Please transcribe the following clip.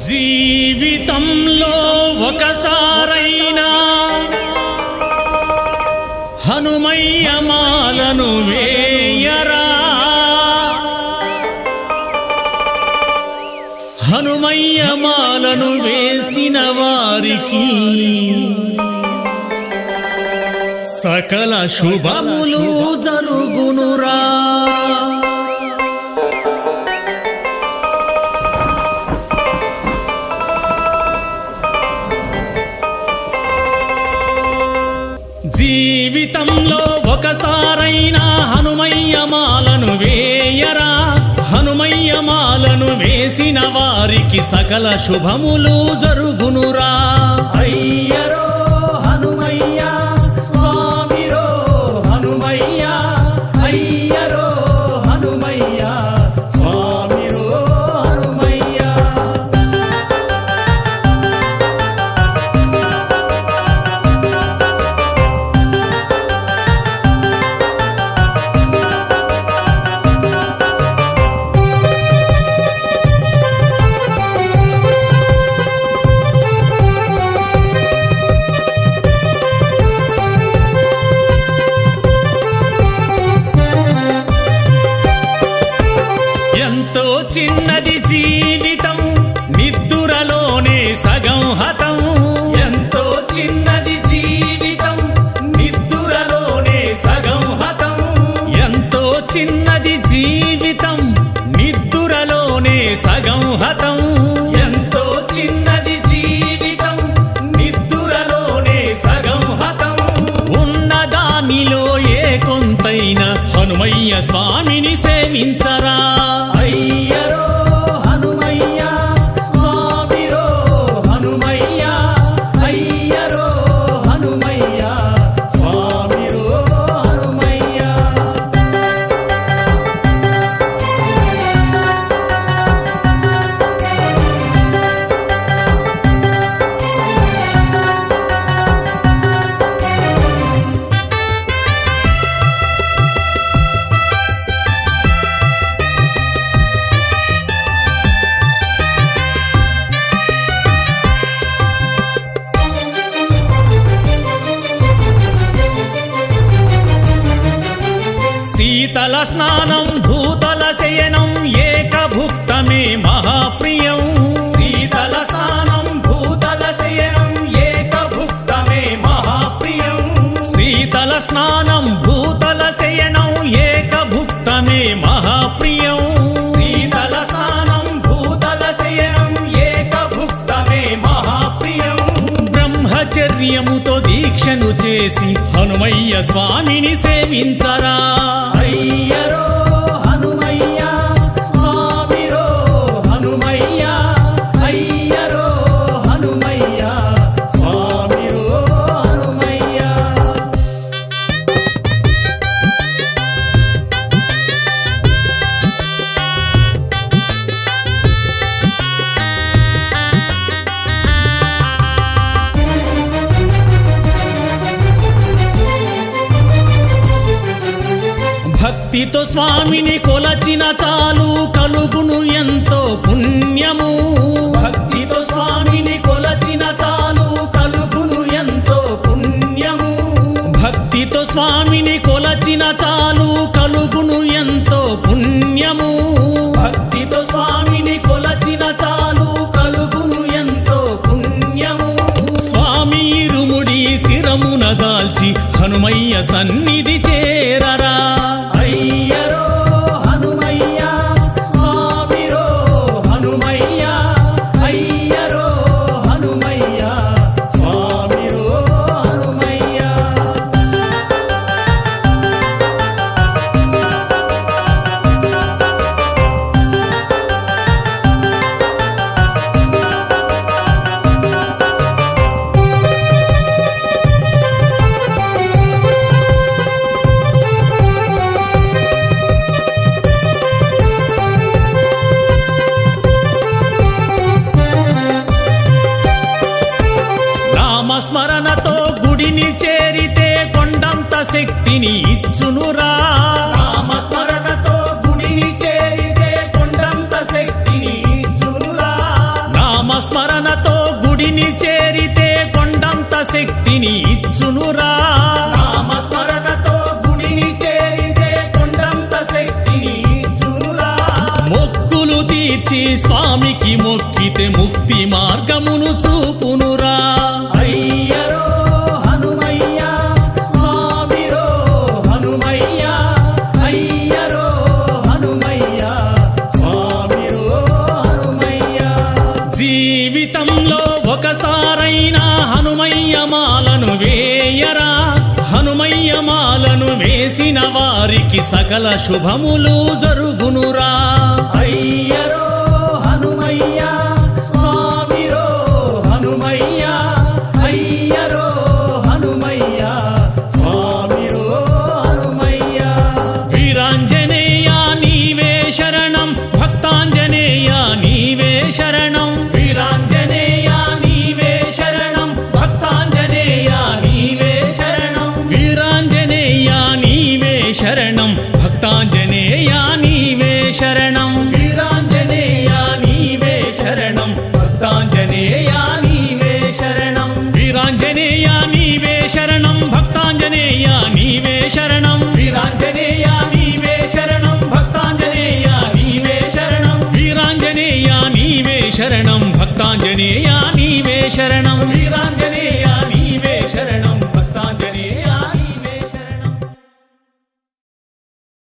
జీవితంలో ఒకసారైనా హనుమయ్య మాలను వేయరా, హనుమయ్య మాలను వేసిన వారికి సకల శుభములు జరుగునురా. జీవితంలో ఒకసారైనా హనుమయ్య మాలను వేయరా, హనుమయ్య మాలను వేసిన వారికి సకల శుభములు జరుగునురా. అయ్యరో హనుమయ్య స్వామిరో హనుమయ్య, అయ్యరో హనుమయ్య స్వామిరో హనుమయ్య. ఎంతో చిన్నది జీవితం, నిద్దురలోనే సగం హతం. ఎంతో చిన్నది జీవితం, నిద్దురలోనే సగం హతం. ఎంతో చిన్నది జీవితం, నిద్దురలోనే సగం హతం. ఎంతో చిన్నది జీవితం, నిద్దురలోనే సగం హతం. ఉన్న దానిలో ఏ కొంతైనా హనుమయ్య స్వామిని సేవించరా. అయ్యరో హనుమయ్య స్వామిరో హనుమయ్య, అయ్యరో హనుమయ్య స్వామిరో హనుమయ్య. శీతల స్నానం భూతల శయనం ఏకభుక్తమే మహాప్రియం. శీతల స్నానం భూతల శయనం ఏకభుక్తమే మహాప్రియం. శీతల స్నానం భూతల శయనం ఏకభుక్తమే మహాప్రియం. శీతల స్నానం భూతల శయనం ఏకభుక్తమే మహాప్రియం. బ్రహ్మచర్యముతో దీక్షను చేసి హనుమయ్య స్వామిని సేవించరా. అయ్యరో హనుమయ్య స్వామిరో హనుమయ్య, అయ్యరో హనుమయ్య స్వామిరో హనుమయ్య. భక్తితో స్వామిని కొలచిన చాలు కలుగును ఎంతో పుణ్యము. భక్తితో స్వామిని కొలచిన చాలు కలుగును ఎంతో పుణ్యము. భక్తితో స్వామిని కొలచిన చాలు కలుగును ఎంతో పుణ్యము. భక్తితో స్వామిని కొలచిన చాలు కలుగును ఎంతో పుణ్యము. స్వామి ఇరుముడి శిరమున దాల్చి హనుమయ్య సన్నిధి చేరరా. అయ్యరో హనుమయ్య స్వామిరో హనుమయ్య, అయ్యరో హనుమయ్య స్వామిరో హనుమయ్య. నామస్మరణతో గుడిని చేరితే కొండంత శక్తిని ఇచ్చునురా. నామస్మరణతో గుడిని చేరితే కొండంత శక్తిని ఇచ్చునురా. నామ గుడిని చేరితే కొండంత శక్తిని ఇచ్చునురా నామస్మరణతో గుడిని చేరితే కొండంత శక్తిని ఇచ్చునురా మొక్కులు తీర్చి స్వామికి మొక్కితే ముక్తి మార్గమును చూపునురా అయ్యరో హనుమయ్య స్వామిరో హనుమయ్య అయ్యరో హనుమయ్య స్వామిరో హనుమయ్య జీవితంలో ఒకసారైనా హనుమయ్య మాలను వేయరా హనుమయ్య మాలను వేసిన వారికి సకల శుభములు జరుగునురా అయ్యరో హనుమయ్య స్వామిరో హనుమయ్య అయ్యరో హనుమయ్య స్వామిరో హనుమయ్య వీరాంజనేయ నీవే శరణం భక్తాంజనేయ నీవే శరణం వీరాంజనేయ నీవే శరణం భక్తాంజనేయ నీవే శరణం వీరాంజనేయ నీవే శరణం భక్తాంజనేయ నీవే శరణం వీరాంజనేయ నీవే శరణం భక్తాంజనేయ నీవే శరణం వీరాంజనేయ నీవే శరణం భక్తాంజనేయ నీవే శరణం వీరాంజనేయ నీవే శరణం భక్తాంజనేయ నీవే శరణం వీరాంజనేయ నీవే శరణం భక్తాంజనేయ నీవే శరణం వీరాంజనేయ